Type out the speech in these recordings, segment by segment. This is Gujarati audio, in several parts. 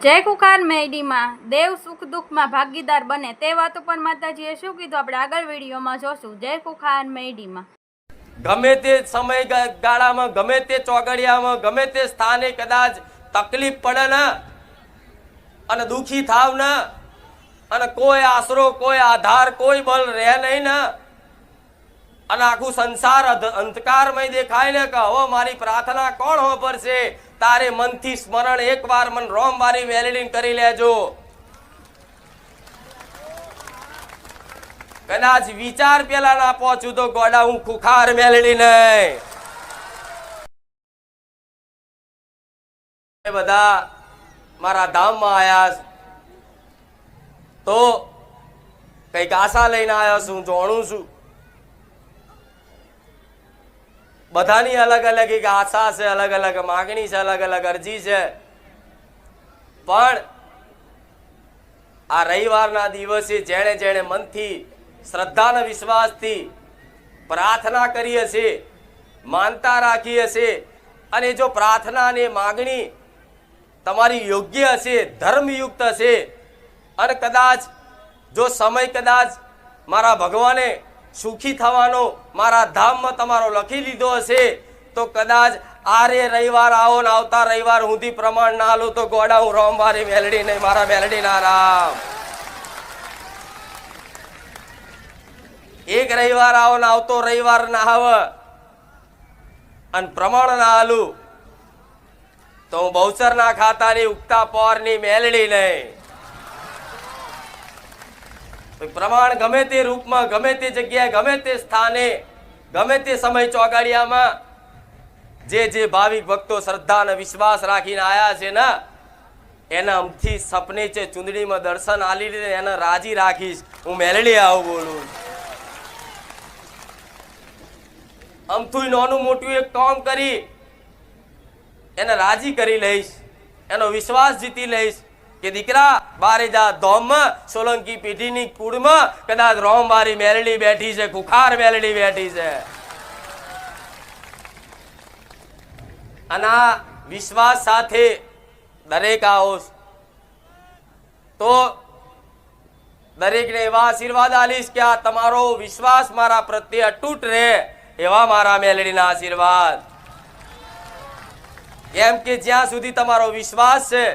જય કુખાર મેડીમાં દેવ સુખ દુઃખમાં ભાગીદાર બને તે વાતો પર માતાજીએ શું કીધું આપણે આગળ વિડીયોમાં જોશું। જય કુખાર મેડીમાં ગમે તે સમયગાળામાં ગમે તે ચોગડિયામાં ગમે તે સ્થાને કદાચ તકલીફ પડે ને અને દુખી થાવ ને અને કોઈ આશરો કોઈ આધાર કોઈ બળ રહે નહીં ને અને આખું સંસાર અંધકારમય દેખાય ને કે હવે મારી પ્રાર્થના કોણ હોભરશે તારે મનથી સ્મરણ એકવાર મન રોમ વારી વેલીડીન કરી લેજો। કદાચ વિચાર પેલા ના પહોંચું તો ગોડા હું ખુખાર મેલડી નહીં। બધા મારા ધામમાં આયા તો કઈક આશા લઈને આવ્યો છું, જાણું છું બધાની અલગ અલગ એક આશા છે, અલગ અલગ માગણી છે, અલગ અલગ અરજી છે। પણ આ રવિવારના દિવસે જેણે જેણે મનથી શ્રદ્ધાના વિશ્વાસથી પ્રાર્થના કરી હશે, માનતા રાખી હશે અને જો પ્રાર્થના અને માગણી તમારી યોગ્ય હશે, ધર્મયુક્ત હશે અને કદાચ જો સમય કદાચ મારા ભગવાને સુખી થવાનો મારા ધામમાં તમારો લખી લીધો હશે તો કદાચ આરે રવિવાર આવો ને આવતા રવિવાર સુધી પ્રમાણ ના લો તો ગોડા હું રોમ વારી મેલડી નહીં, મારા મેલડી ના રામ। એક રવિવાર આવો ને આવતો રવિવાર ના આવે અને પ્રમાણ ના હાલું તો હું બહુચર ના ખાતાની ઉગતા પોર ની મેલડી નહીં। પ્રમાણ ગમે તે રૂપમાં ગમે તે જગ્યાએ ગમે તે સ્થાને ગમે તે સમય ચોગાડિયામાં જે જે ભાવિક ભક્તો શ્રદ્ધા અને વિશ્વાસ રાખીને આયા છે ને એના અમથી સપને છે ચુંદડીમાં દર્શન આલી લીધે એને રાજી રાખીશ, હું મેલડી આવું બોલું। અમથું નાનું મોટું એક કામ કરી એને રાજી કરી લઈશ, એનો વિશ્વાસ જીતી લઈશ કે દીકરા બારે જા ધોમમાં સોલંકી પેઢીની કુળમાં કદાચ રોમ વારી મેલડી બેઠી છે, ખુખાર મેલડી બેઠી છે। અને આ વિશ્વાસ સાથે દરેક આવો તો દરેકને એવા આશીર્વાદ આલીશ કે આ તમારો વિશ્વાસ મારા પ્રત્યે અતૂટ રહે એવા મારા મેલડીના આશીર્વાદ। એમ કે જ્યાં સુધી તમારો વિશ્વાસ છે,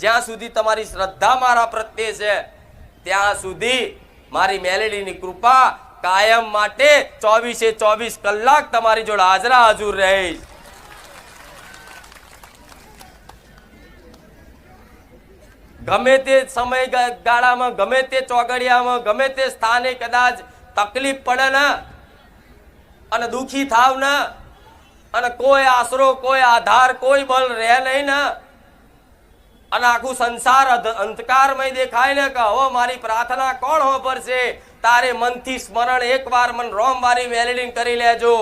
જ્યાં સુધી તમારી શ્રદ્ધા મારા પ્રત્યે છે ત્યાં સુધી મારી મેલડીની કૃપા કાયમ માટે 24/24 કલાક તમારી જોડે હાજરા હજુર રહીશ। ગમે તે સમયગાળામાં ગમે તે ચોગડિયામાં ગમે તે સ્થાને કદાચ તકલીફ પડે ને અને દુખી થાવ ને અને કોઈ આશરો કોઈ આધાર કોઈ બળ રહે નહીં ને અને આખું સંસાર અંધકારમય દેખાય ને કે હવે મારી પ્રાર્થના કોણ હોભરશે તારે મનથી સ્મરણ એકવાર મન રોમ વારી વેલીડીન કરી લેજો।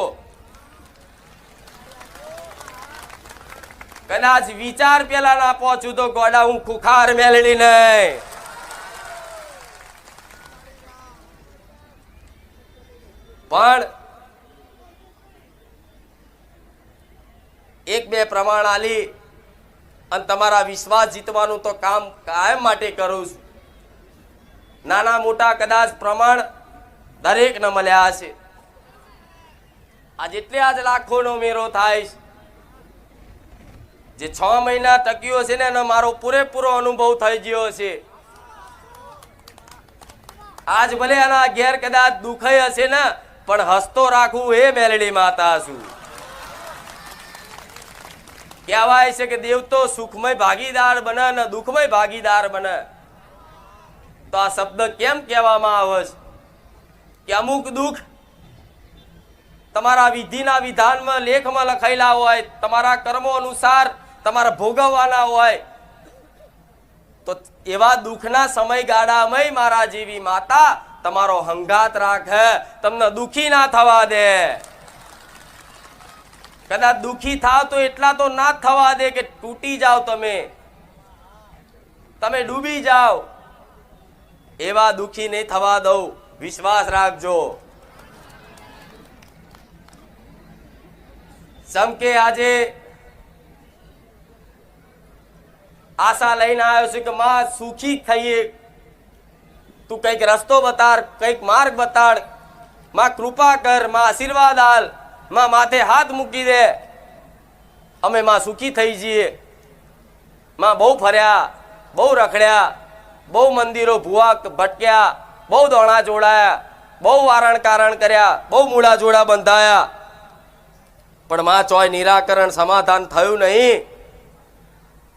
કદાચ વિચાર પેલા ના પહોંચું તો ગોડા હું ખુખાર મેલડી નહીં। પણ એક બે પ્રમાણ આલી અને તમારા વિશ્વાસ જીતવાનું તો કામ કાયમ માટે કરું છું। નાના મોટા કદાચ પ્રમાણ દરેકને મળ્યા હશે। આ જેટલે આજ લાખોનો મેરો થાય જે 6 મહિના ટક્યો છે ને એનો મારો પૂરેપૂરો અનુભવ થઈ ગયો છે। આજ ભલે આના ઘેર કદાચ દુખાઈ હશે ને પણ હસતો રાખવું એ મેલડી માતા છું। કહેવાય છે કે દેવ તો સુખમય ભાગીદાર બને ને દુઃખમય ભાગીદાર બને। તો આ શબ્દ કેમ કહેવામાં આવે છે કે અમુક દુઃખ તમારા વિધિના વિધાનમાં લેખમાં લખાયેલા હોય, તમારા કર્મો અનુસાર તમારા ભોગવવાના હોય તો એવા દુઃખના સમયગાળામાં મારા જેવી માતા તમારો હંગાત રાખે, તમને દુઃખી ના થવા દે। કદાચ દુઃખી થાવ તો એટલા તો ના થવા દે કે તૂટી જાઓ, તમે ડૂબી જાઓ, એવા દુઃખી નહીં થવા દઉં, વિશ્વાસ રાખજો। જેમ કે આજે આશા લઈને આવ્યો છું કે માં સુખી થઈએ, તું કંઈક રસ્તો બતાડ, કંઈક માર્ગ બતાડ, માં કૃપા કર, માં આશીર્વાદ આલ, માં માથે હાથ મૂકી દે, અમે માં સુખી થઈ જઈએ. માં બહુ ફર્યા, બહુ રખડ્યા, બહુ મંદિરો ભૂવા ભટક્યા, બહુ દોણા જોડાયા, બહુ વારણ કારણ કર્યા, બહુ મૂળા જોડા બંધાયા, પણ માં ચોય નિરાકરણ સમાધાન થયું નહીં.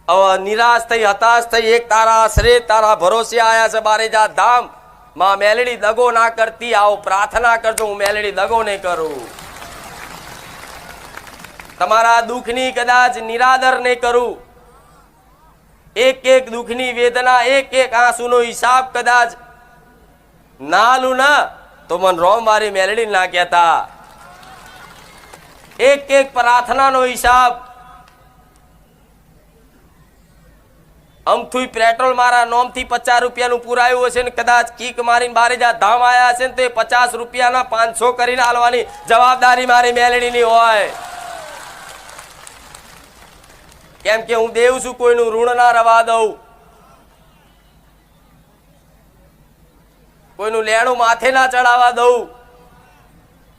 હવે નિરાશ થઈ, હતાશ થઈ, એક તારા આશરે તારા ભરોસે આયા છે બારેજા ધામ. માં મેલડી દગો ના કરતી, આવો પ્રાર્થના કરજો, હું મેલડી દગો નહીં કરું. તમારા દુઃખની કદાચ નિરાદર નહીં કરું. એક એક દુઃખની વેદના, એક એક આંસુનો હિસાબ કદાચ ના લું ના તો મન રોમ મારી મેલડી ના કહેતા. એક એક પ્રાર્થનાનો હિસાબ, અમથું પેટ્રોલ મારા નોમથી 50 રૂપિયાનું પુરાયું હશે ને કદાચ કીક મારીને બારેજા ધામ આયા હશે ને તો 50 રૂપિયાના 500 કરીને આલવાની જવાબદારી મારી મેલડીની હોય. કેમ કે હું દેવ છું, કોઈનું ઋણ ના રવા દઉં, કોઈનું લેણું માથે ના ચડાવવા દઉં.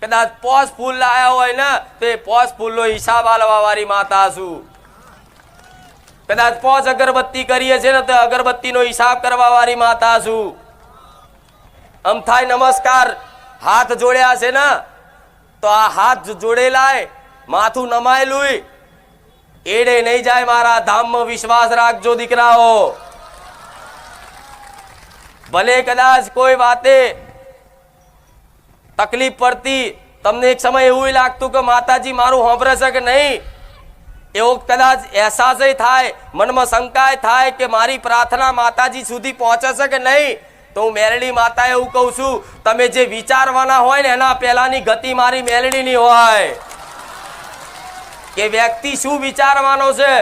કદાચ 5 ફૂલ લાયા હોય ને તો એ 5 ફૂલનો હિસાબ આલવા વાળી માતા છું. કદાચ 5 અગરબત્તી કરીએ છે ને તો અગરબત્તીનો હિસાબ કરવા વાળી માતા છું. અમથાય નમસ્કાર હાથ જોડ્યા છે ને તો આ હાથ જોડેલાય, માથું નમાયેલું એડે નહીં જાય. મારા ધામમાં વિશ્વાસ રાખજો દીકરાઓ. ભલે કદાચ કોઈ વાતે તકલીફ પડતી, તમને એક સમય એવું લાગતું કે માતાજી મારું સાંભળે છે કે નહીં, એવો કદાચ અહેસાસ થાય, મનમાં શંકા થાય કે મારી પ્રાર્થના માતાજી સુધી પહોંચે છે કે નહીં, તો હું મેલડી માતા એવું કહું છું, તમે જે વિચારવાના હોય ને એના પહેલાની ગતિ મારી મેલડીની હોય. કે વ્યક્તિ શું વિચારવાનો છે,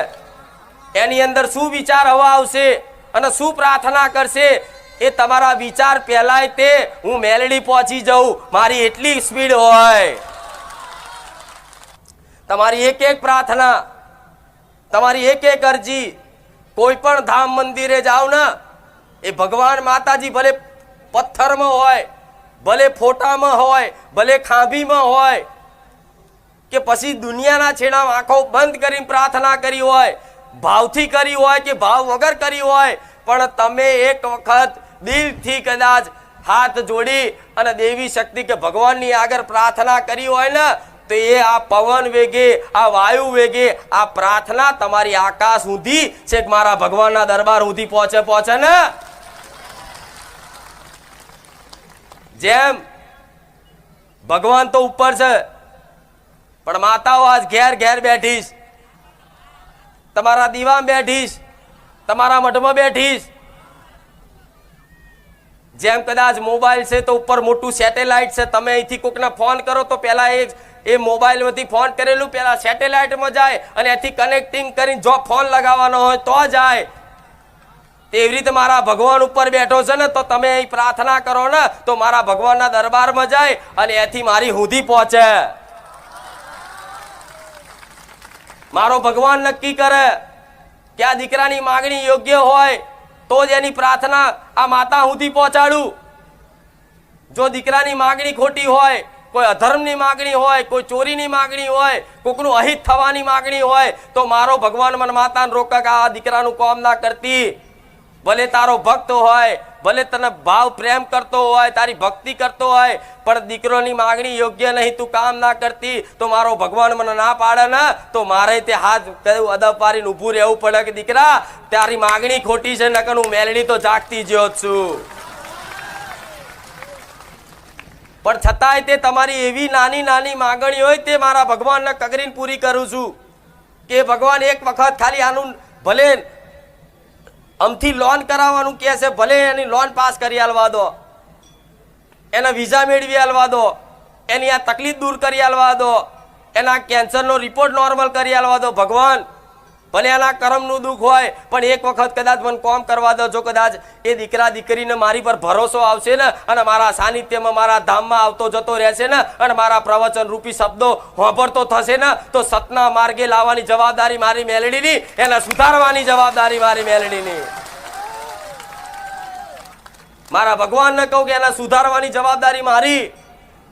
એની અંદર શું વિચાર હવા આવશે અને શું પ્રાર્થના કરશે, એ તમારા વિચાર પહેલાય તે હું મેલડી પહોંચી જાઉં, મારી એટલી સ્પીડ હોય. તમારી એક એક પ્રાર્થના, તમારી એક એક અરજી, કોઈ પણ ધામ મંદિરે જાઓ ને, એ ભગવાન માતાજી ભલે પથ્થરમાં હોય, ભલે ફોટામાં હોય, ભલે ખાંભીમાં હોય, કે પછી દુનિયાના છેડામાં આંખો બંધ કરીને પ્રાર્થના કરી હોય, ભાવથી કરી હોય કે ભાવ વગર કરી હોય, પણ તમે એક વખત દિલથી કદાચ હાથ જોડી અને દેવી શક્તિ કે ભગવાનની આગળ પ્રાર્થના કરી હોય ને, તો એ આ પવન વેગે, આ વાયુ વેગે, આ પ્રાર્થના તમારી આકાશ સુધી છેક મારા ભગવાનના દરબાર સુધી પહોંચે ને. જેમ ભગવાન તો ઉપર છે, પણ માતાઓ આજ ઘેર ઘેર બેઠીશ, તમારા દીવામાં બેઠીશ, તમારા મઠમાં બેઠીશ. જેમ કદાચ મોબાઈલ છે તો ઉપર મોટું સેટેલાઇટ છે, તમે અહીંથી કોકને ફોન કરો તો પહેલા એ મોબાઈલમાંથી ફોન કરેલું પહેલા સેટેલાઇટમાં જાય અને એથી કનેક્ટિંગ કરીને જો ફોન લગાવવાનો હોય તો જાય. તેવી રીતે મારા ભગવાન ઉપર બેઠો છે ને, તો તમે અહીં પ્રાર્થના કરો ને તો મારા ભગવાનના દરબારમાં જાય અને એથી મારી સુધી પહોંચે. મારો ભગવાન નક્કી કરે કે આ દીકરાની માંગણી યોગ્ય હોય તો જ એની પ્રાર્થના આ માતા સુધી પહોંચાડું. જો દીકરાની માંગણી ખોટી હોય, કોઈ અધર્મની માંગણી હોય, કોઈ ચોરીની માંગણી હોય, કોકનું અહિત થવાની માંગણી હોય, તો મારો ભગવાન મને માતાને રોકે કે આ દીકરાનું કામ ના કરતી. ભલે તારો ભક્ત હોય, ભલે તને ભાવ પ્રેમ કરતો હોય, તારી ભક્તિ કરતો હોય, પણ દીકરોની માંગણી યોગ્ય નહીં, તું કામ ના કરતી, તો મારો ભગવાન મને ના પાડે ને, તો મારે તે હાથ અદબ પાડીને ઊભું રહેવું પડે કે દીકરા તારી માંગણી ખોટી છે, નકર હું મેલડી તો જાગતી જ છું. પણ છતાંય તે તમારી એવી નાની નાની માંગણી હોય તે મારા ભગવાનને કગરીને પૂરી કરું છું. કે ભગવાન એક વખત ખાલી આનું ભલે અમથી લોન કરાવવાનું કહે છે, ભલે એની લોન પાસ કરી આલવા દો, એના વિઝા મેળવી આલવા દો, એની આ તકલીફ દૂર કરી આલવા દો, એના કેન્સરનો રિપોર્ટ નોર્મલ કરી આલવા દો. ભગવાન ભલે એના કર્મનું દુઃખ હોય, પણ એક વખત કદાચ મને કોમ કરવા દો. જો કદાચ એ દીકરા દીકરીને મારી પર ભરોસો આવશે ને અને મારા સાનિધ્યમાં મારા ધામમાં આવતો જતો રહેશે ને અને મારા પ્રવચન રૂપી શબ્દો સાંભળતો થશે ને, તો સતના માર્ગે લાવવાની જવાબદારી મારી મેલડીની, એને સુધારવાની જવાબદારી મારી મેલડીની. મારા ભગવાનને કહું કે એને સુધારવાની જવાબદારી મારી.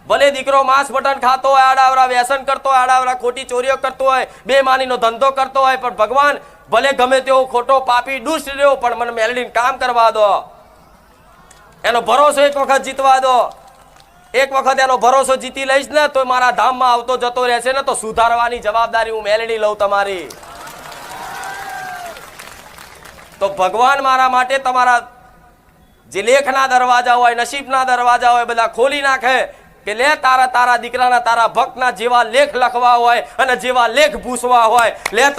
ભલે દીકરો માંસ મટન ખાતો હોય, આડાવરા વ્યસન કરતો હોય, આડાવરા ખોટી ચોરીઓ કરતો હોય, બેમાનીનો ધંધો કરતો હોય, પણ ભગવાન ભલે ગમે તેવો ખોટો પાપી દુષ્ટ રહ્યો, પણ મને મેલડીને કામ કરવા દો. એનો ભરોસો એક વખત જીતવા દો. એક વખત એનો ભરોસો જીતી લઈશ ને તો મારા ધામમાં આવતો જતો રહેશે ને, તો સુધારવાની જવાબદારી હું મેલડી લઉં તમારી. તો ભગવાન મારા માટે તમારા જે લેખના દરવાજા હોય, નસીબના દરવાજા હોય, બધા ખોલી નાખે કે લે તારા દીકરાના, તારા ભક્તના જેવા લેખ લખવા હોય અને જેવા લેખ ભૂસવા હોય, લે